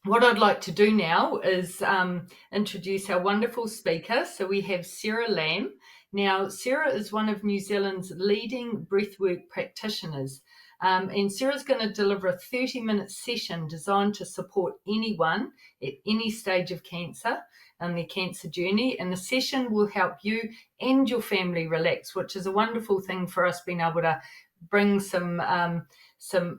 what I'd like to do now is introduce our wonderful speaker. So we have Sarah Lamb. Now, Sarah is one of New Zealand's leading breathwork practitioners. And Sarah's going to deliver a 30-minute session designed to support anyone at any stage of cancer and their cancer journey. And the session will help you and your family relax, which is a wonderful thing for us being able to bring some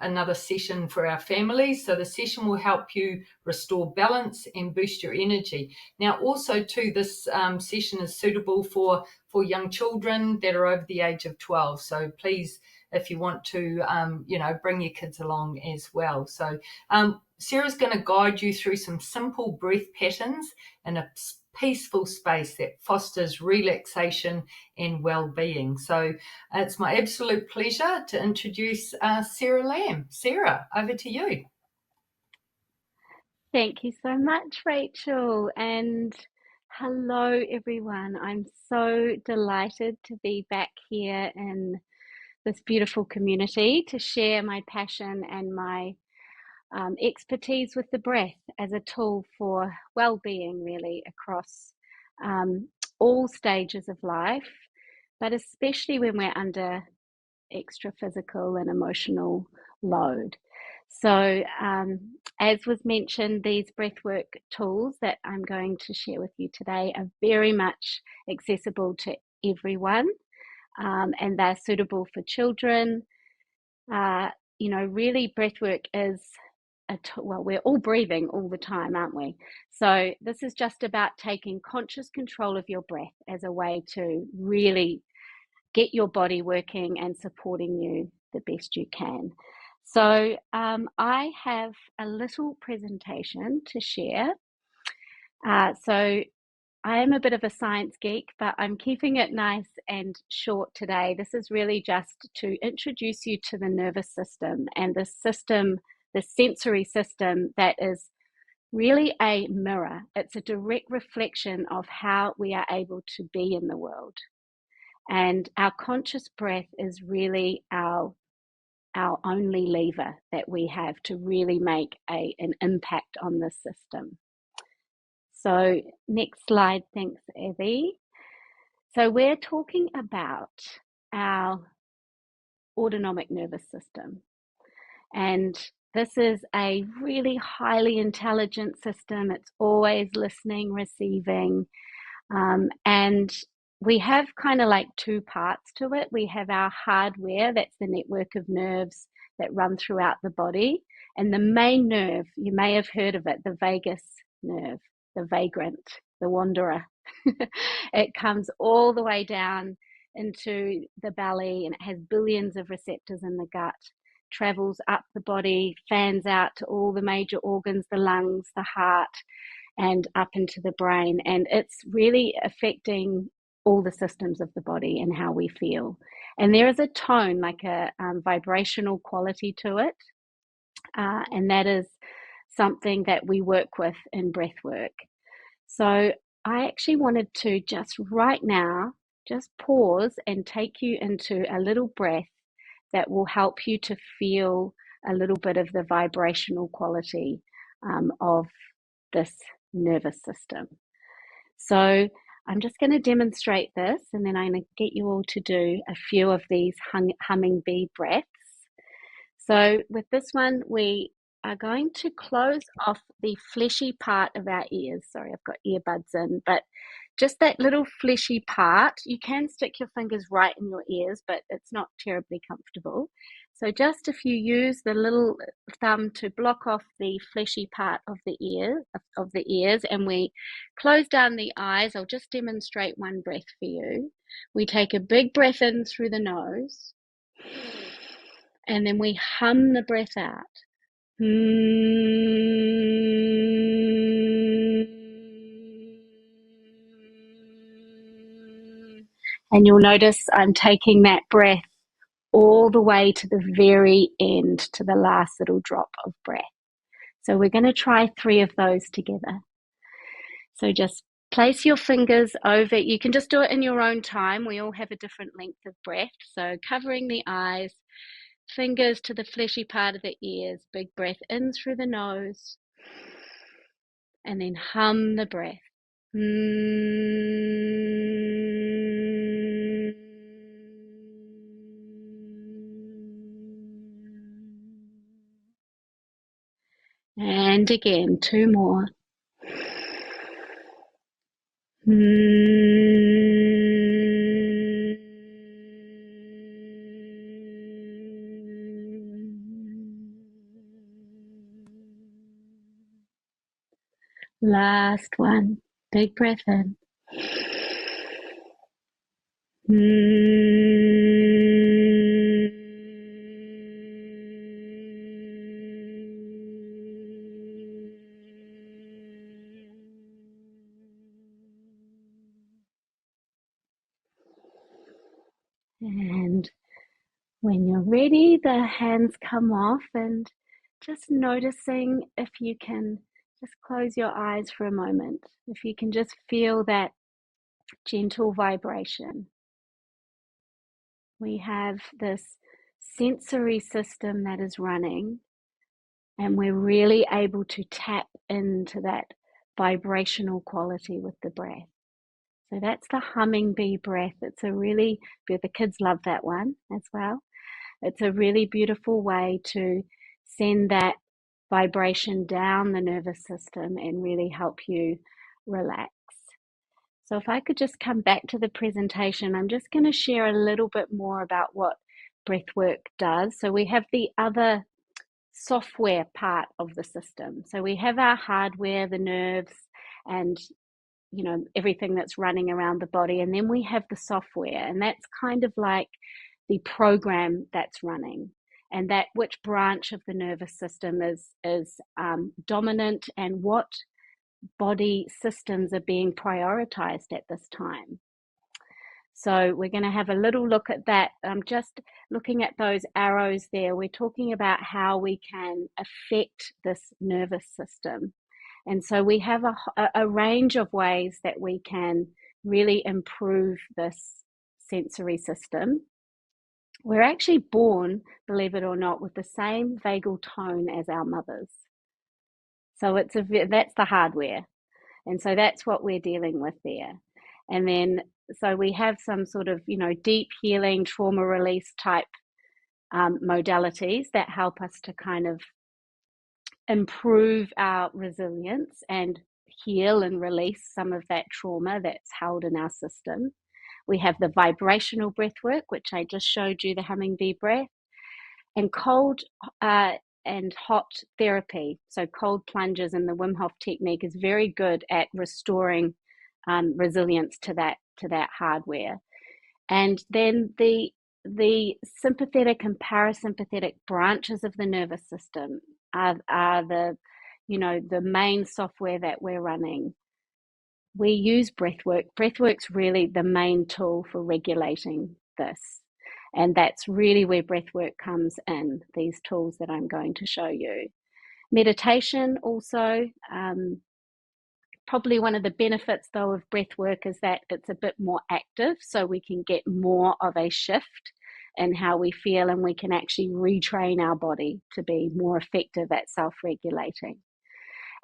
another session for our families. So the session will help you restore balance and boost your energy. Now, also too, this session is suitable for young children that are over the age of 12. So please, if you want to, bring your kids along as well. So Sarah's going to guide you through some simple breath patterns in a peaceful space that fosters relaxation and well-being. So it's my absolute pleasure to introduce Sarah Lamb. Sarah, over to you. Thank you so much, Rachel, and hello, everyone. I'm so delighted to be back here in this beautiful community to share my passion and my expertise with the breath as a tool for well-being, really, across all stages of life, but especially when we're under extra physical and emotional load. So, as was mentioned, these breathwork tools that I'm going to share with you today are very much accessible to everyone, and they're suitable for children. Really, breathwork is well, we're all breathing all the time, aren't we? So this is just about taking conscious control of your breath as a way to really get your body working and supporting you the best you can. So I have a little presentation to share. So I am a bit of a science geek, but I'm keeping it nice and short today. This is really just to introduce you to the nervous system and the system, the sensory system that is really a mirror. It's a direct reflection of how we are able to be in the world. And our conscious breath is really our only lever that we have to really make an impact on this system. So next slide, thanks, Evie. So we're talking about our autonomic nervous system. And this is a really highly intelligent system. It's always listening, receiving, and we have kind of like two parts to it. We have our hardware, that's the network of nerves that run throughout the body. And the main nerve, you may have heard of it, the vagus nerve, the vagrant, the wanderer. It comes all the way down into the belly and it has billions of receptors in the gut, travels up the body, fans out to all the major organs, the lungs, the heart, and up into the brain. And it's really affecting all the systems of the body and how we feel. And there is a tone, like a vibrational quality to it. And that is something that we work with in breath work. So I actually wanted to just right now, just pause and take you into a little breath that will help you to feel a little bit of the vibrational quality of this nervous system. So I'm just going to demonstrate this, and then I'm going to get you all to do a few of these humming bee breaths. So with this one, we are going to close off the fleshy part of our ears. Sorry, I've got earbuds in, but just that little fleshy part. You can stick your fingers right in your ears, but it's not terribly comfortable. So just if you use the little thumb to block off the fleshy part of the ears, and we close down the eyes, I'll just demonstrate one breath for you. We take a big breath in through the nose, and then we hum the breath out. And you'll notice I'm taking that breath all the way to the very end, to the last little drop of breath. So we're going to try 3 of those together. So just place your fingers over. You can just do it in your own time. We all have a different length of breath. So covering the eyes, fingers to the fleshy part of the ears, big breath in through the nose. and then hum the breath. And again, 2 more. Last one. Big breath in. And when you're ready, the hands come off, and just noticing if you can just close your eyes for a moment. If you can just feel that gentle vibration. We have this sensory system that is running, and we're really able to tap into that vibrational quality with the breath. So that's the humming bee breath. It's a really, the kids love that one as well. It's a really beautiful way to send that vibration down the nervous system and really help you relax. So if I could just come back to the presentation, I'm just going to share a little bit more about what Breathwork does. So we have the other software part of the system. So we have our hardware, the nerves, and everything that's running around the body, and then we have the software, and that's kind of like the program that's running, and that which branch of the nervous system is dominant, and what body systems are being prioritized at this time. So we're going to have a little look at that. Just looking at those arrows there, we're talking about how we can affect this nervous system. And so we have a range of ways that we can really improve this sensory system. We're actually born, believe it or not, with the same vagal tone as our mothers. So that's the hardware. And so that's what we're dealing with there. And then, so we have some sort of, deep healing, trauma release type modalities that help us to kind of improve our resilience and heal and release some of that trauma that's held in our system. We have the vibrational breath work, which I just showed you, the humming bee breath, and cold and hot therapy. So cold plunges and the Wim Hof technique is very good at restoring resilience to that hardware. And then the sympathetic and parasympathetic branches of the nervous system are the the main software that we're running. We use breathwork. Breathwork's really the main tool for regulating this. And that's really where breathwork comes in, these tools that I'm going to show you. Meditation also, probably one of the benefits though of breathwork is that it's a bit more active, so we can get more of a shift in how we feel, and we can actually retrain our body to be more effective at self-regulating.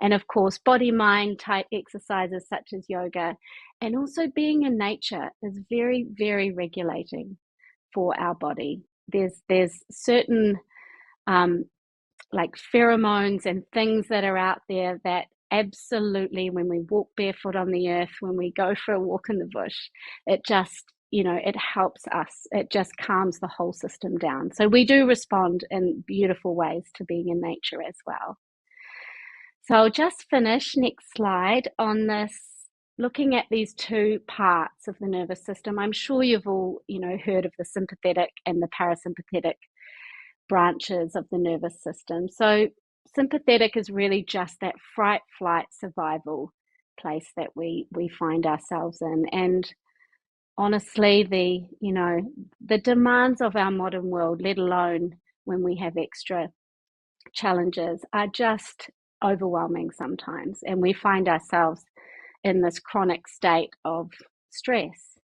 And of course, body-mind type exercises such as yoga, and also being in nature is very, very regulating for our body. There's certain like pheromones and things that are out there that absolutely, when we walk barefoot on the earth, when we go for a walk in the bush, it just, it helps us. It just calms the whole system down. So we do respond in beautiful ways to being in nature as well. So I'll just finish, next slide, on this, looking at these two parts of the nervous system. I'm sure you've all, heard of the sympathetic and the parasympathetic branches of the nervous system. So sympathetic is really just that fright, flight, survival place that we find ourselves in. And honestly, the demands of our modern world, let alone when we have extra challenges, are just overwhelming sometimes. And we find ourselves in this chronic state of stress,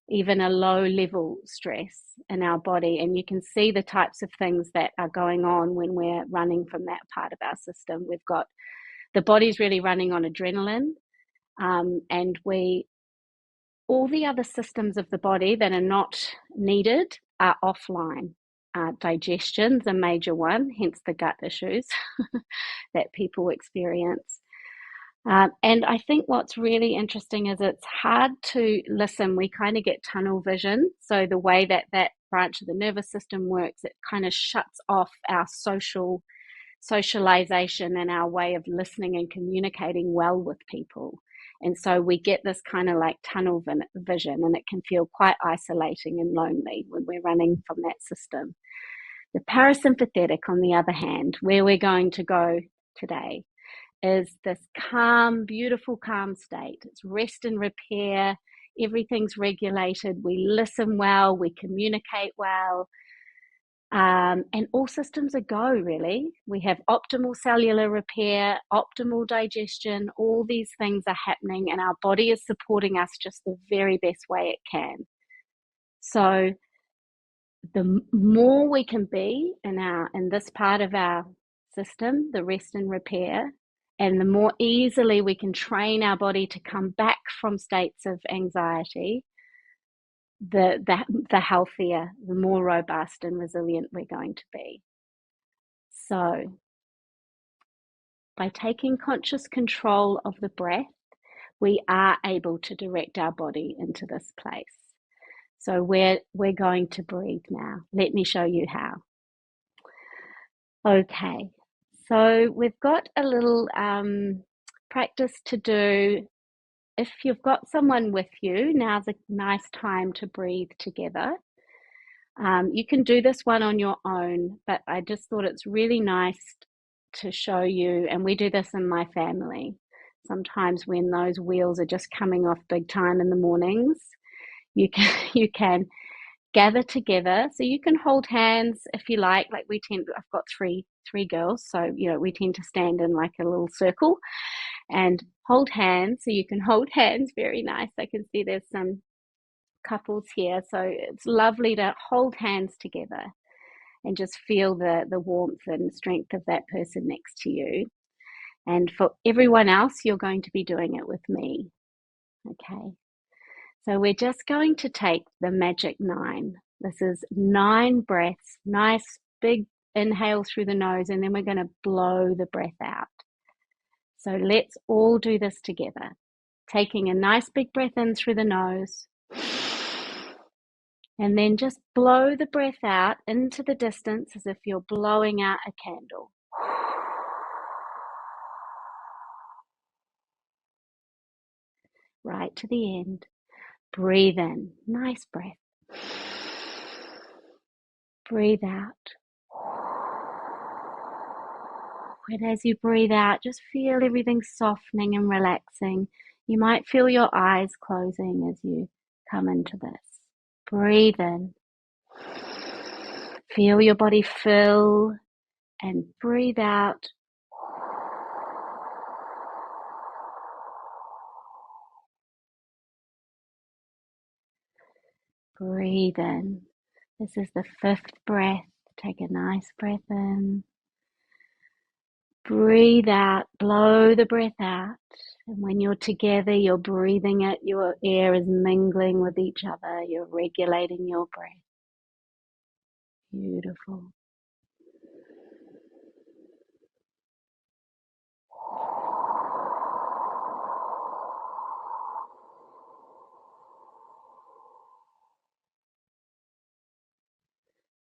even a low level stress in our body. And you can see the types of things that are going on when we're running from that part of our system. We've got the body's really running on adrenaline, and all the other systems of the body that are not needed are offline. Digestion's a major one, hence the gut issues that people experience. And I think what's really interesting is it's hard to listen. We kind of get tunnel vision. So the way that branch of the nervous system works, it kind of shuts off our socialization and our way of listening and communicating well with people. And so we get this kind of like tunnel vision, and it can feel quite isolating and lonely when we're running from that system. The parasympathetic, on the other hand, where we're going to go today, is this calm, beautiful, calm state. It's rest and repair. Everything's regulated. We listen well. We communicate well. And all systems are go, really. We have optimal cellular repair, optimal digestion. All these things are happening, and our body is supporting us just the very best way it can. So the more we can be in this part of our system, the rest and repair, and the more easily we can train our body to come back from states of anxiety, the healthier, the more robust and resilient we're going to be. So by taking conscious control of the breath, we are able to direct our body into this place. So we're going to breathe now. Let me show you how. Okay, so we've got a little practice to do. If you've got someone with you, now's a nice time to breathe together. You can do this one on your own, but I just thought it's really nice to show you, and we do this in my family. Sometimes when those wheels are just coming off big time in the mornings, you can gather together. So you can hold hands if you like. Like I've got three girls, so we tend to stand in like a little circle and hold hands. So you can hold hands, very nice. I can see there's some couples here, so it's lovely to hold hands together and just feel the warmth and strength of that person next to you. And for everyone else, you're going to be doing it with me. Okay, so we're just going to take the magic 9. This is 9 breaths, nice big inhale through the nose, and then we're going to blow the breath out. So let's all do this together. Taking a nice big breath in through the nose, and then just blow the breath out into the distance as if you're blowing out a candle. Right to the end. Breathe in. Nice breath. Breathe out. And as you breathe out, just feel everything softening and relaxing. You might feel your eyes closing as you come into this. Breathe in. Feel your body fill and breathe out. Breathe in. This is the 5th breath. Take a nice breath in. Breathe out. Blow the breath out. And when you're together, you're breathing it. Your air is mingling with each other. You're regulating your breath. Beautiful.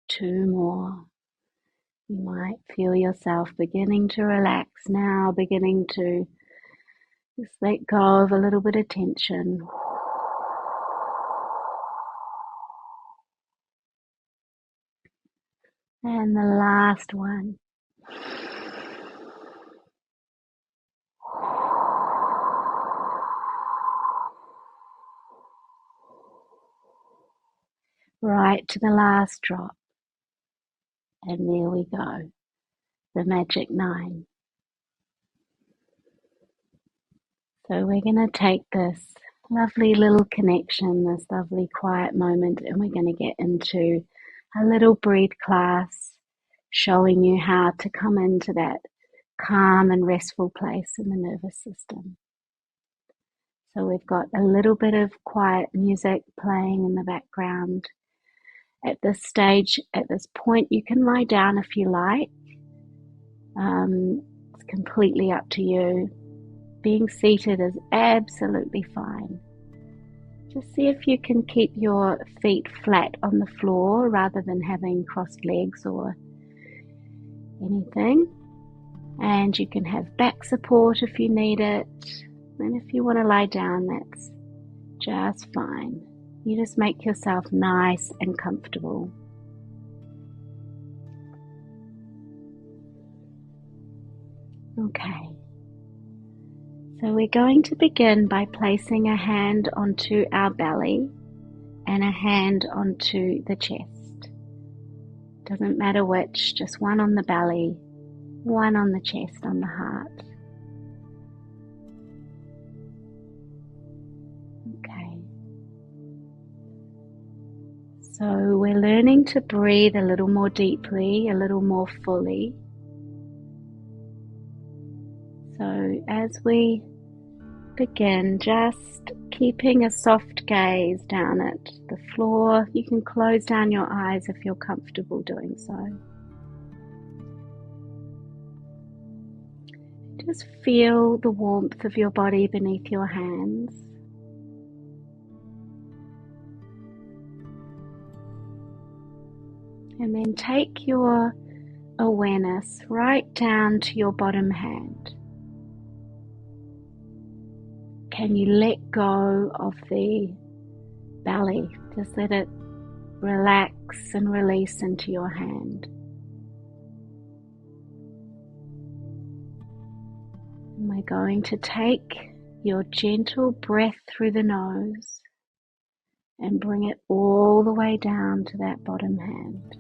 Two more. You might feel yourself beginning to relax now, beginning to just let go of a little bit of tension. And the last one. Right to the last drop. And there we go. The magic 9. So we're going to take this lovely little connection, this lovely quiet moment, and we're going to get into a little breathe class, showing you how to come into that calm and restful place in the nervous system. So we've got a little bit of quiet music playing in the background. At this stage, at this point, you can lie down if you like. It's completely up to you. Being seated is absolutely fine. Just see if you can keep your feet flat on the floor rather than having crossed legs or anything. And you can have back support if you need it. And if you want to lie down, that's just fine. You just make yourself nice and comfortable. Okay. So we're going to begin by placing a hand onto our belly and a hand onto the chest. Doesn't matter which, just one on the belly, one on the chest, on the heart. Okay. So we're learning to breathe a little more deeply, a little more fully. So as we begin, just keeping a soft gaze down at the floor. You can close down your eyes if you're comfortable doing so. Just feel the warmth of your body beneath your hands. And then take your awareness right down to your bottom hand. Can you let go of the belly? Just let it relax and release into your hand. And we're going to take your gentle breath through the nose and bring it all the way down to that bottom hand.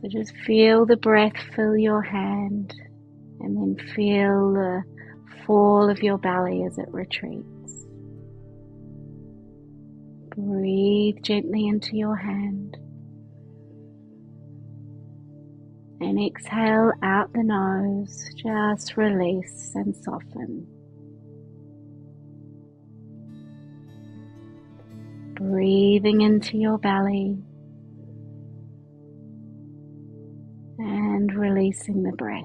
So just feel the breath fill your hand and then feel the fall of your belly as it retreats. Breathe gently into your hand and exhale out the nose. Just release and soften. Breathing into your belly and releasing the breath.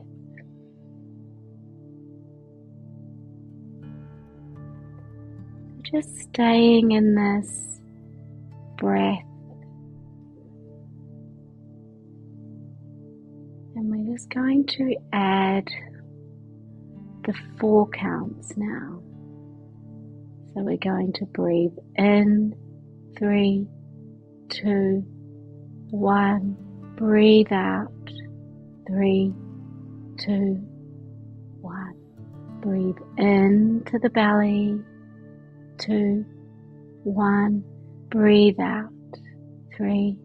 Just staying in this breath, and we're just going to add the 4 counts now. So we're going to breathe in, 3, 2, 1. Breathe out, 3, 2, 1. Breathe into the belly, 2, 1. Breathe out, 3,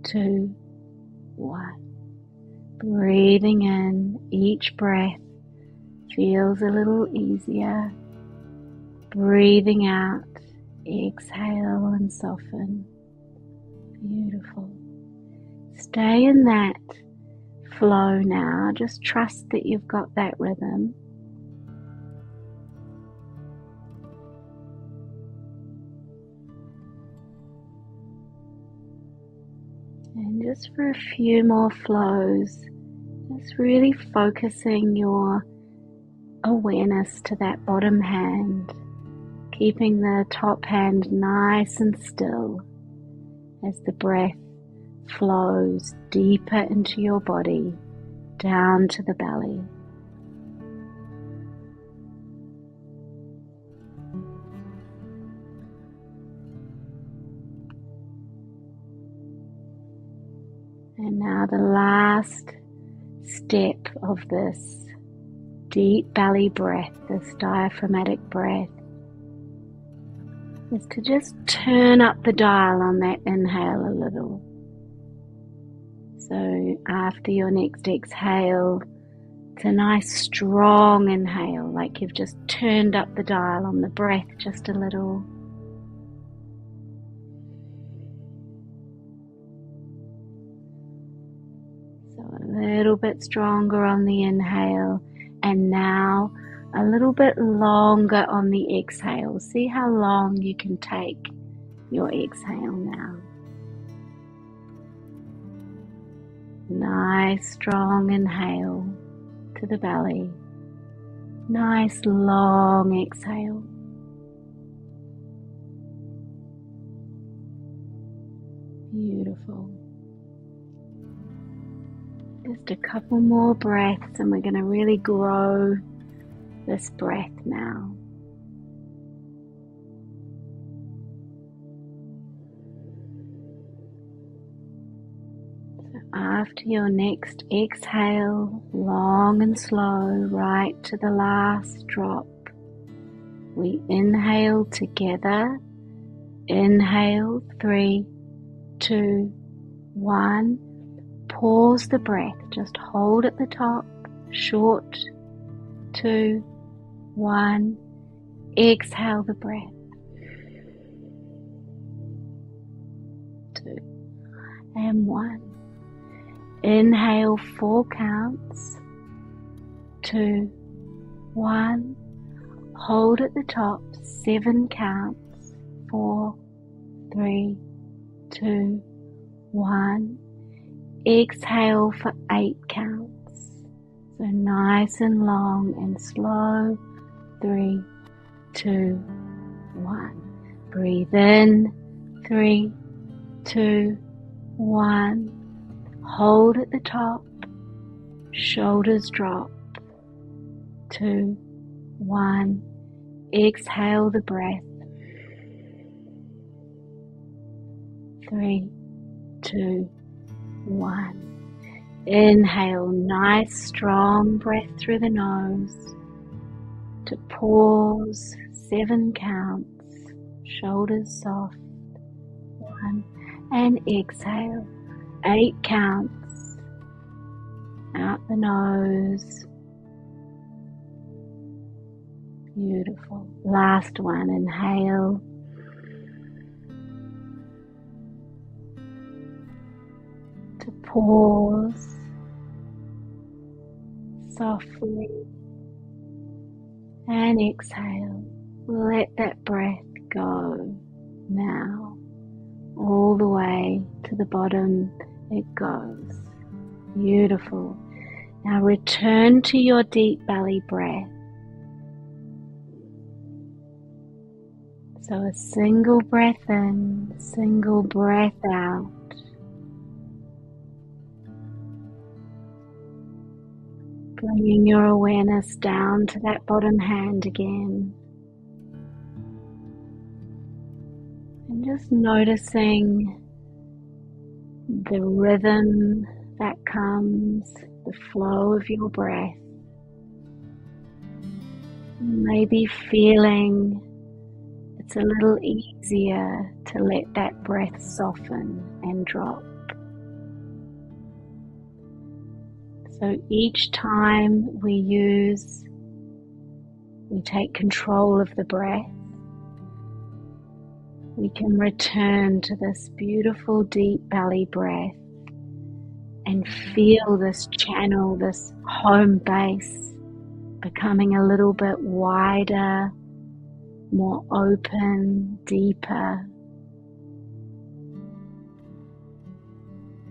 2, 1. Breathing in, each breath feels a little easier. Breathing out, exhale and soften. Beautiful. Stay in that flow now. Just trust that you've got that rhythm. And just for a few more flows, just really focusing your awareness to that bottom hand, keeping the top hand nice and still as the breath flows deeper into your body, down to the belly. And now the last step of this deep belly breath, this diaphragmatic breath, is to just turn up the dial on that inhale a little. So after your next exhale, it's a nice strong inhale, like you've just turned up the dial on the breath just a little. So a little bit stronger on the inhale, and now a little bit longer on the exhale. See how long you can take your exhale now. Nice strong inhale to the belly. Nice long exhale. Beautiful. Just a couple more breaths and we're going to really grow this breath now. So after your next exhale, long and slow, right to the last drop, we inhale together. Inhale, 3, 2, 1. Pause the breath, just hold at the top, short, 2, 1, exhale the breath, 2, and 1, inhale 4 counts, 2, 1, hold at the top, 7 counts, 4, 3, 2, 1, exhale for 8 counts. So nice and long and slow. 3, 2, 1. Breathe in. 3, 2, 1. Hold at the top. Shoulders drop. 2, 1. Exhale the breath. 3, 2, 1. Inhale, nice strong breath through the nose. To pause, 7 counts, shoulders soft. 1, and exhale, 8 counts. Out the nose. Beautiful. Last one, inhale. To pause softly and exhale. Let that breath go now. All the way to the bottom it goes. Beautiful. Now return to your deep belly breath. So a single breath in, single breath out. Bringing your awareness down to that bottom hand again. And just noticing the rhythm that comes, the flow of your breath. Maybe feeling it's a little easier to let that breath soften and drop. So each time we take control of the breath, we can return to this beautiful deep belly breath and feel this channel, this home base becoming a little bit wider, more open, deeper.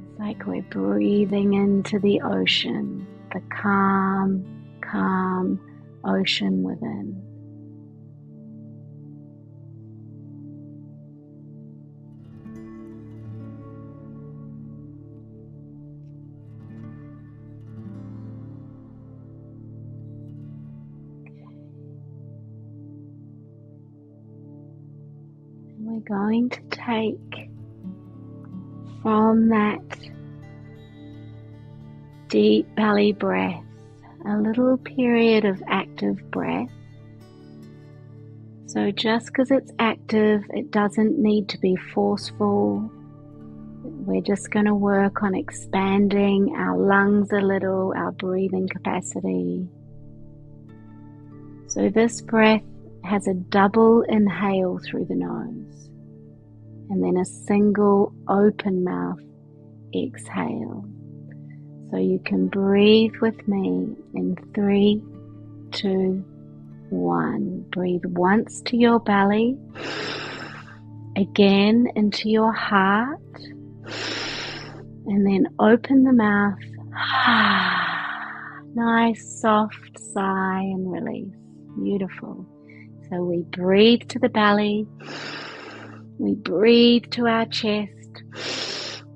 It's like we're breathing into the ocean, the calm, calm ocean within. We're going to take from that deep belly breath a little period of active breath. So just because it's active, it doesn't need to be forceful. We're just going to work on expanding our lungs a little, our breathing capacity. So this breath has a double inhale through the nose and then a single open mouth exhale. So you can breathe with me in 3, 2, 1. Breathe once to your belly, again into your heart, and then open the mouth. Nice soft sigh and release. Beautiful. So we breathe to the belly, we breathe to our chest.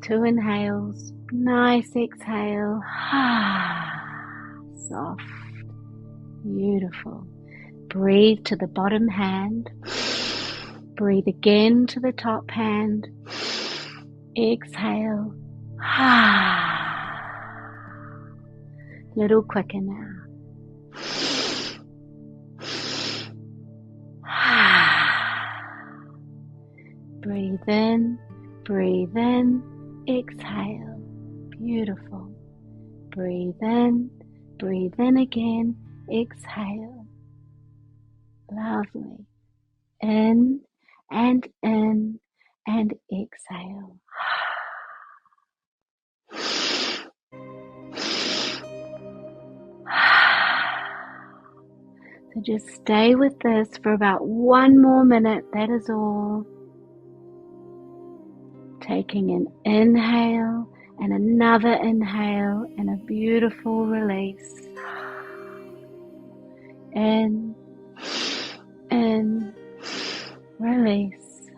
2 inhales, nice exhale. Soft, beautiful. Breathe to the bottom hand. Breathe again to the top hand. Exhale. Little quicker now. Breathe in, exhale. Beautiful. Breathe in again, exhale. Lovely. In and exhale. So just stay with this for about 1 more minute, that is all. Taking an inhale and another inhale and a beautiful release. In, release.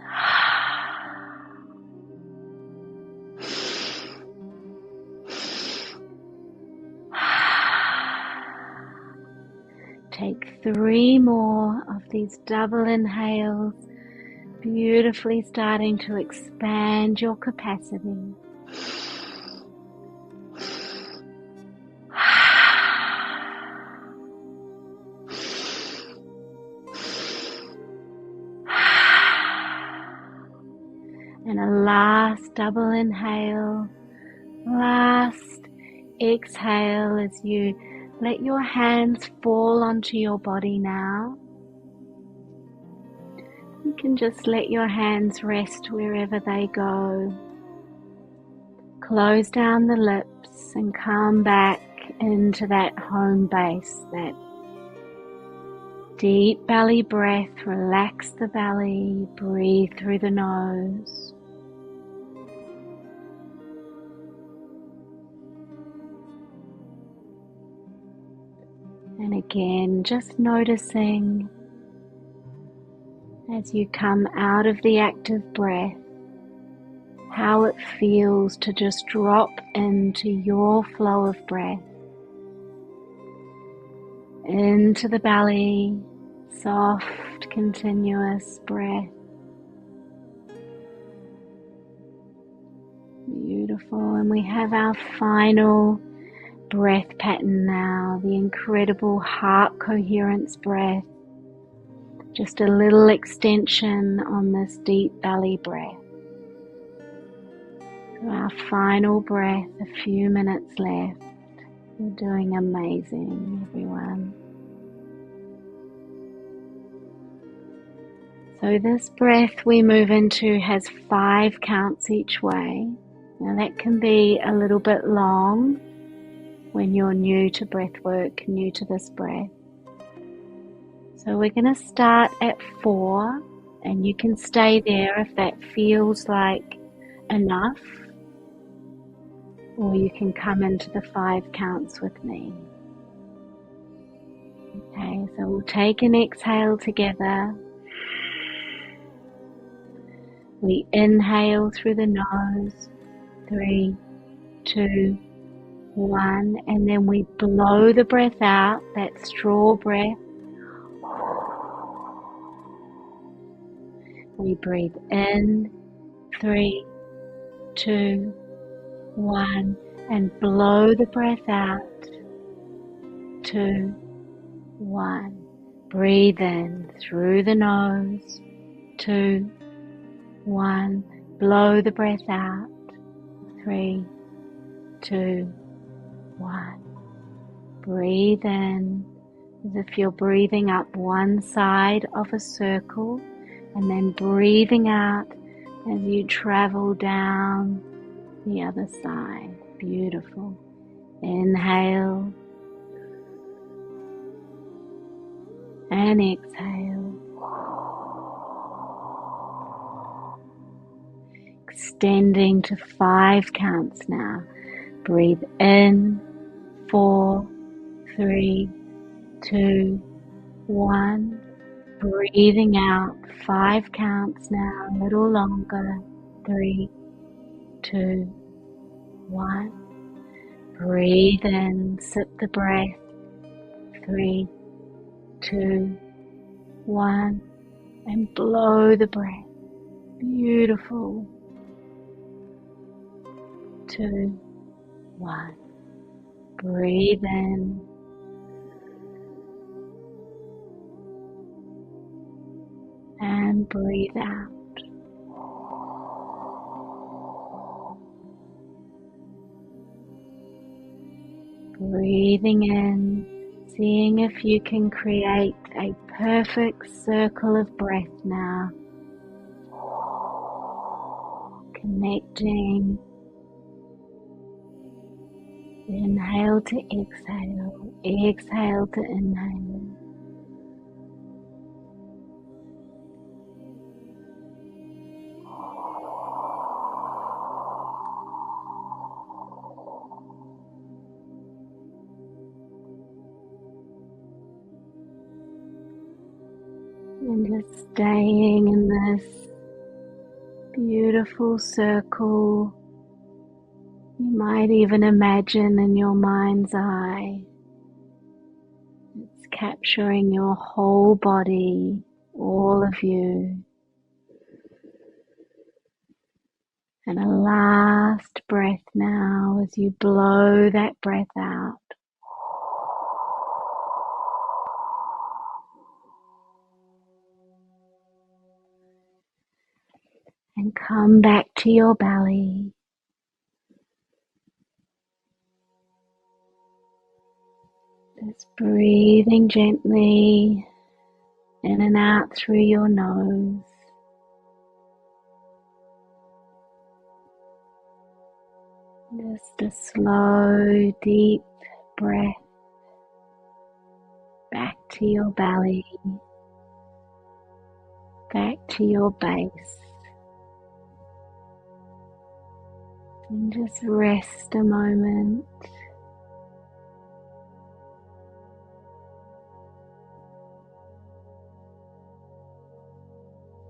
Take 3 more of these double inhales, beautifully starting to expand your capacity. And a last double inhale, last exhale as you let your hands fall onto your body now. You can just let your hands rest wherever they go. Close down the lips and come back into that home base, that deep belly breath. Relax the belly, breathe through the nose. And again, just noticing as you come out of the active breath, how it feels to just drop into your flow of breath. Into the belly, soft, continuous breath. Beautiful. And we have our final breath pattern now, the incredible heart coherence breath. Just a little extension on this deep belly breath. Our final breath, a few minutes left. You're doing amazing, everyone. So this breath we move into has 5 counts each way. Now that can be a little bit long when you're new to breathwork, new to this breath. So we're going to start at 4, and you can stay there if that feels like enough, or you can come into the 5 counts with me. Okay, so we'll take an exhale together. We inhale through the nose, 3, 2, 1, and then we blow the breath out, that straw breath. We breathe in, 3, 2, 1, and blow the breath out, 2, 1. Breathe in through the nose, 2, 1. Blow the breath out, 3, 2, 1. Breathe in as if you're breathing up one side of a circle, and then breathing out as you travel down the other side. Beautiful. Inhale and exhale. Extending to 5 counts now. Breathe in, 4, 3, 2, 1. Breathing out, 5 counts now, a little longer. 3, 2, 1. Breathe in, sit the breath. 3, 2, 1. And blow the breath. Beautiful. 2, 1. Breathe in. And breathe out. Breathing in, seeing if you can create a perfect circle of breath now. Connecting. Inhale to exhale, exhale to inhale. And just staying in this beautiful circle. You might even imagine in your mind's eye, it's capturing your whole body, all of you. And a last breath now as you blow that breath out. And come back to your belly. Just breathing gently in and out through your nose. Just a slow, deep breath back to your belly, back to your base. And just rest a moment.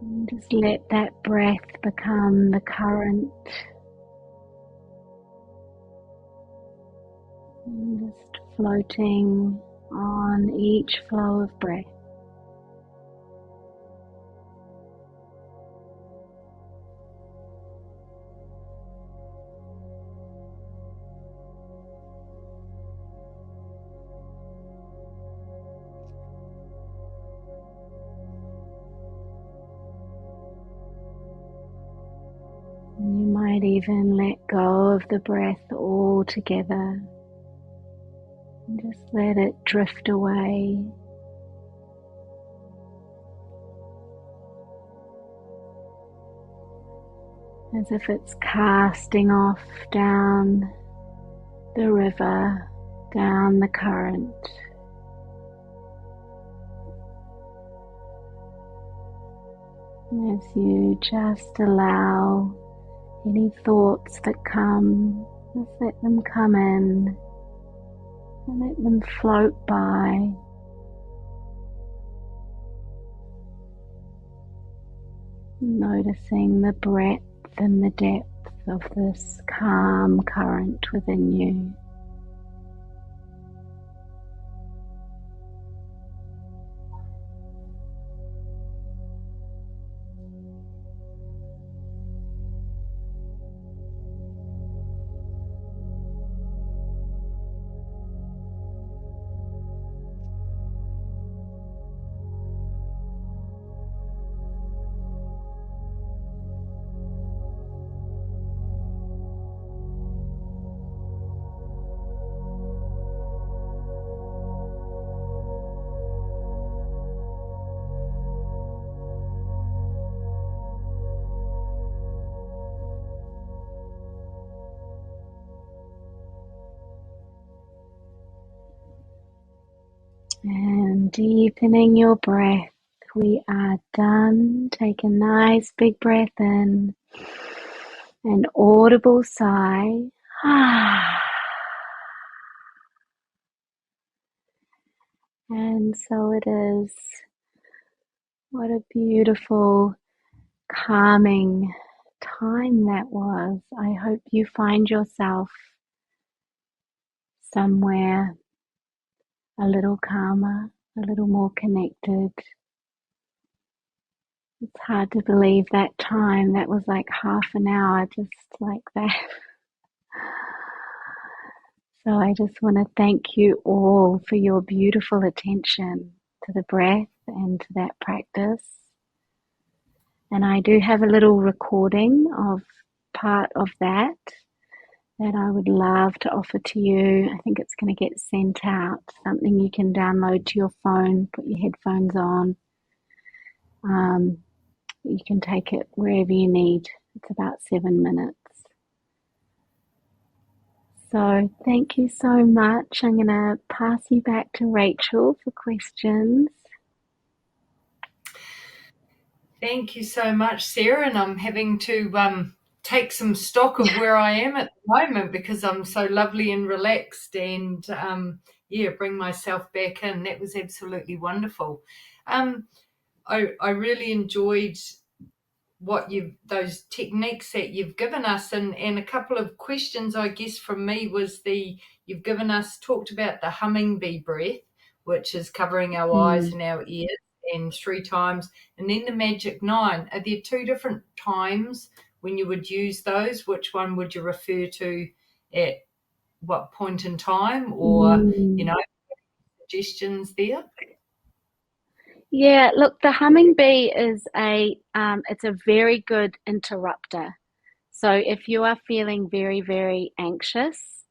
And just let that breath become the current. And just floating on each flow of breath. You might even let go of the breath altogether and just let it drift away. As if it's casting off down the river, down the current. As you just allow any thoughts that come, just let them come in and let them float by. Noticing the breadth and the depth of this calm current within you. And deepening your breath. We are done. Take a nice big breath in. An audible sigh. And so it is. What a beautiful, calming time that was. I hope you find yourself somewhere a little calmer, a little more connected. It's hard to believe that time, that was like half an hour, just like that. So I just want to thank you all for your beautiful attention to the breath and to that practice. And I do have a little recording of part of that I would love to offer to you. I think it's going to get sent out, something you can download to your phone, put your headphones on. You can take it wherever you need. It's about 7 minutes. So thank you so much. I'm going to pass you back to Rachel for questions. Thank you so much, Sarah. And I'm having to take some stock of where I am at the moment because I'm so lovely and relaxed and bring myself back in. That was absolutely wonderful. I really enjoyed those techniques that you've given us, and a couple of questions I guess from me was you've talked about the humming bee breath, which is covering our eyes Mm. and our ears and 3 times, and then the magic 9. Are there 2 different times when you would use those? Which one would you refer to at what point in time, or Mm. suggestions there? Yeah, look, the humming bee is it's a very good interrupter. So if you are feeling very, very anxious,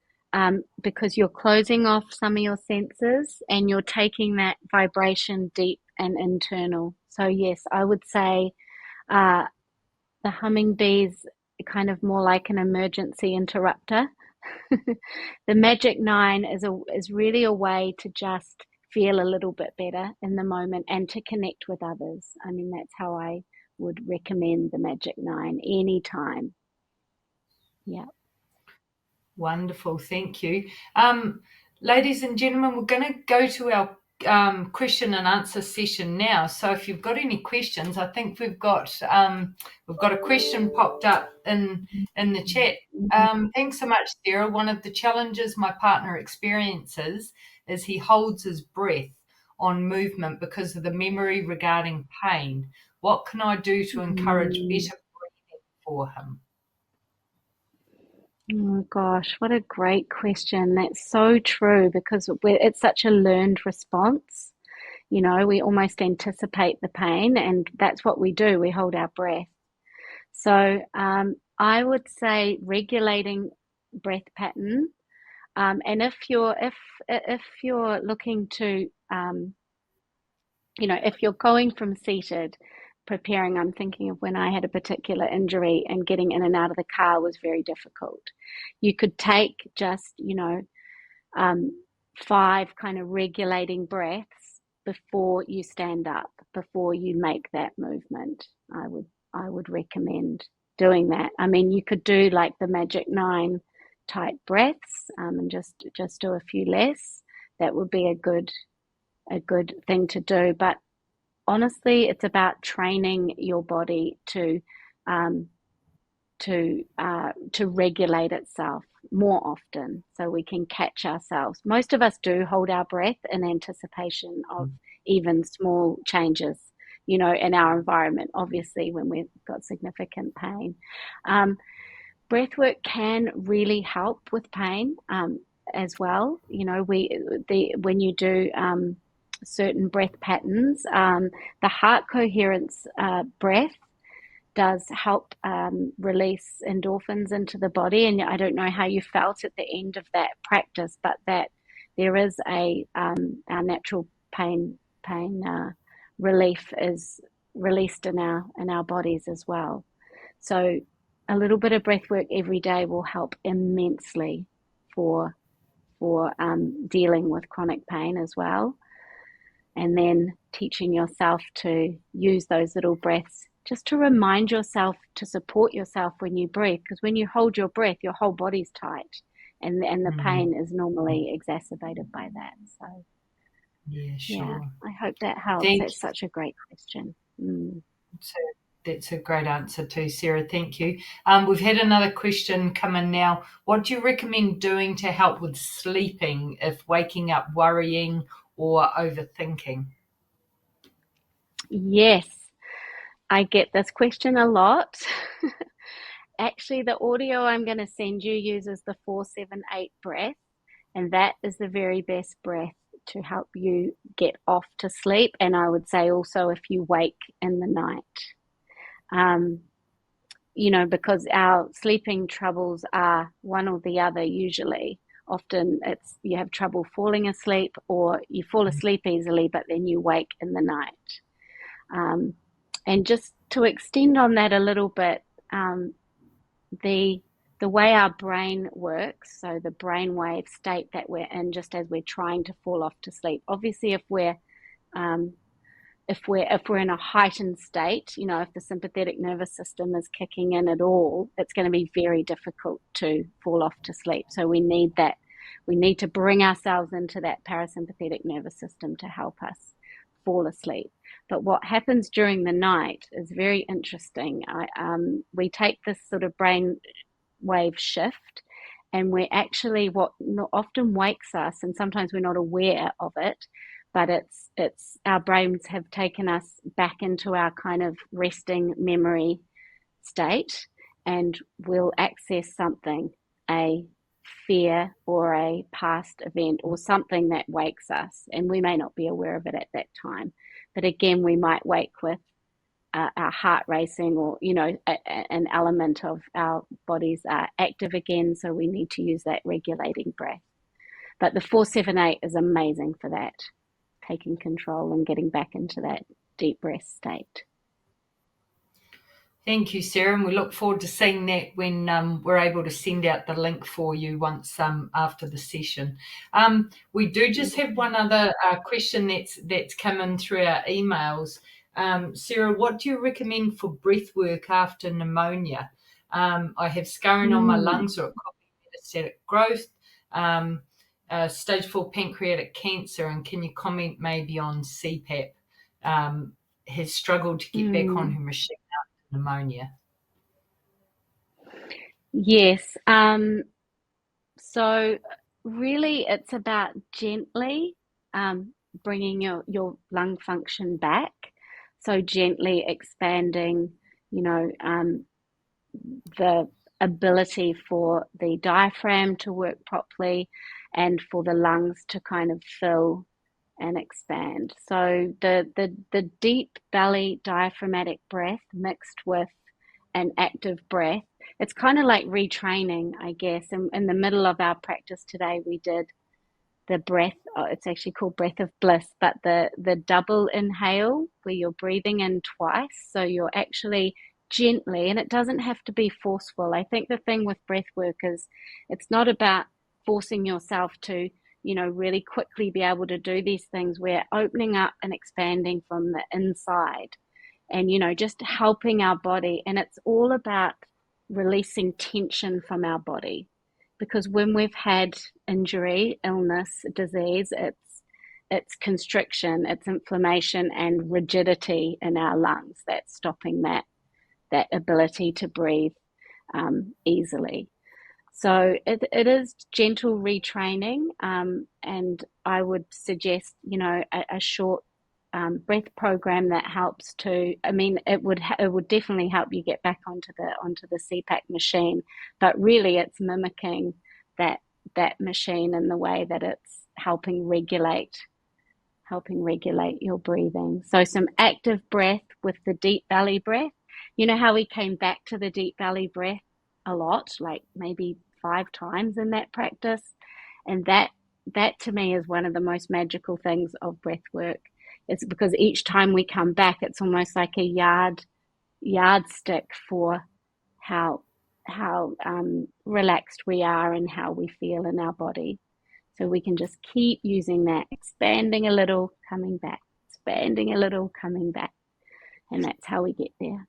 because you're closing off some of your senses and you're taking that vibration deep and internal. So yes, I would say uh, the humming bees kind of more like an emergency interrupter. The magic 9 is really a way to just feel a little bit better in the moment and to connect with others. I mean, that's how I would recommend the magic 9 anytime. Yeah. Wonderful, thank you. Ladies and gentlemen, we're going to go to our question and answer session now. So if you've got any questions, I think we've got a question popped up in the chat. Thanks so much, Sarah. One of the challenges my partner experiences is he holds his breath on movement because of the memory regarding pain. What can I do to encourage Mm. better breathing for him? Oh gosh, what a great question. That's so true because it's such a learned response. You know, we almost anticipate the pain, and that's what we do. We hold our breath. So I would say regulating breath pattern. And if you're looking to if you're going from seated, preparing, I'm thinking of when I had a particular injury and getting in and out of the car was very difficult. You could take just, um, 5 kind of regulating breaths before you stand up, before you make that movement. I would recommend doing that. I mean, you could do like the magic 9 type breaths, and just do a few less. That would be a good thing to do. But honestly, it's about training your body um, to regulate itself more often, so we can catch ourselves. Most of us do hold our breath in anticipation of even small changes, in our environment. Obviously, when we've got significant pain, breathwork can really help with pain as well. When you do certain breath patterns, the heart coherence breath does help release endorphins into the body. And I don't know how you felt at the end of that practice, but that there is our natural pain relief is released in our bodies as well. So a little bit of breath work every day will help immensely for dealing with chronic pain as well. and then teaching yourself to use those little breaths just to remind yourself to support yourself when you breathe, because when you hold your breath, your whole body's tight, and the pain is normally exacerbated by that. So Yeah, yeah, sure. I hope that helps. Thank That's such a great question. So that's a great answer too, Sarah. Thank you. We've had another question come in now. What do you recommend doing to help with sleeping if waking up worrying or overthinking? Yes, I get this question a lot. Actually, the audio I'm going to send you uses the 478 breath, and that is the very best breath to help you get off to sleep. And I would say also if you wake in the night, um, because our sleeping troubles are one or the other usually. Often it's you have trouble falling asleep, or you fall asleep easily, but then you wake in the night. Um, and just to extend on that a little bit, um, the the way our brain works, so the brainwave state that we're in just as we're trying to fall off to sleep. Obviously, um, if we're in a heightened state, if the sympathetic nervous system is kicking in at all, it's going to be very difficult to fall off to sleep. So we need that. We need to bring ourselves into that parasympathetic nervous system to help us fall asleep. But what happens during the night is very interesting. We take this sort of brain wave shift, and we're actually what often wakes us, and sometimes we're not aware of it, but it's our brains have taken us back into our kind of resting memory state, and we'll access something, a fear or a past event or something that wakes us, and we may not be aware of it at that time. But again, we might wake with our heart racing, or an element of our bodies are active again, so we need to use that regulating breath. But the 478 is amazing for that, taking control and getting back into that deep breath state. Thank you, Sarah, and we look forward to seeing that when we're able to send out the link for you once after the session. We do just have one other question that's come in through our emails. Sarah, what do you recommend for breath work after pneumonia? I have scarring on my Mm. lungs, or it could be metastatic growth, stage 4 pancreatic cancer, and can you comment maybe on CPAP? Has struggled to get back on Mm. her machine pneumonia. Yes. So really, it's about gently bringing your lung function back. So gently expanding, the ability for the diaphragm to work properly and for the lungs to kind of fill and expand. So the deep belly diaphragmatic breath mixed with an active breath, it's kind of like retraining, I guess. In the middle of our practice today, we did the breath. It's actually called breath of bliss, but the double inhale where you're breathing in twice, so you're actually gently, and it doesn't have to be forceful. I think the thing with breath work is it's not about forcing yourself to really quickly be able to do these things. We're opening up and expanding from the inside, and just helping our body, and it's all about releasing tension from our body, because when we've had injury, illness, disease, it's constriction, it's inflammation and rigidity in our lungs that's stopping that ability to breathe easily. So it is gentle retraining, and I would suggest a short breath program that helps to. I mean, it would definitely help you get back onto the CPAP machine, but really it's mimicking that machine in the way that it's helping regulate your breathing. So some active breath with the deep belly breath. You know how we came back to the deep belly breath a lot, like maybe 5 times in that practice, and that to me is one of the most magical things of breath work. It's because each time we come back, it's almost like a yardstick for how relaxed we are and how we feel in our body. So we can just keep using that, expanding a little, coming back, expanding a little, coming back. And that's how we get there.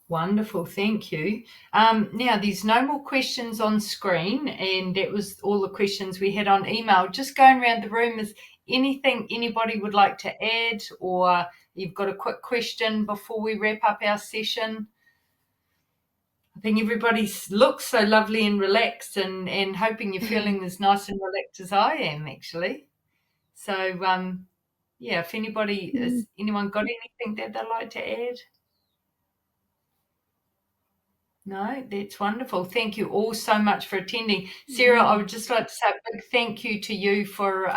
Wonderful, thank you. Now, there's no more questions on screen, and that was all the questions we had on email. Just going around the room, is anything anybody would like to add, or you've got a quick question before we wrap up our session? I think everybody looks so lovely and relaxed, and hoping you're feeling as nice and relaxed as I am, actually. So, yeah, if anyone got anything that they'd like to add? No, that's wonderful. Thank you all so much for attending. Sarah, I would just like to say a big thank you to you for,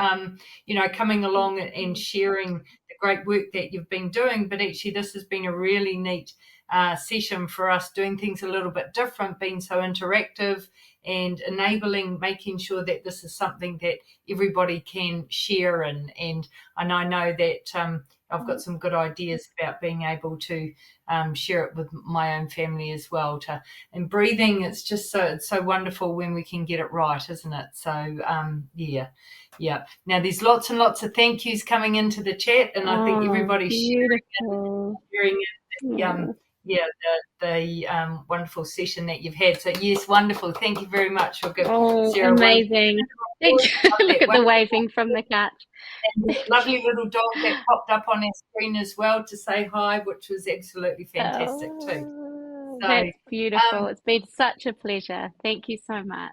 coming along and sharing the great work that you've been doing. But actually, this has been a really neat session for us, doing things a little bit different, being so interactive and enabling, making sure that this is something that everybody can share. And I know that I've got some good ideas about being able to share it with my own family as well. And breathing, it's so wonderful when we can get it right, isn't it? So yeah. Now there's lots and lots of thank yous coming into the chat, and I think everybody's Beautiful. sharing the wonderful session that you've had. So yes, wonderful. Thank you very much. We'll give Sarah amazing. Thank you. Look at the waving from the couch. and the lovely little dog that popped up on our screen as well to say hi, which was absolutely fantastic too. So, That's beautiful. It's been such a pleasure. Thank you so much.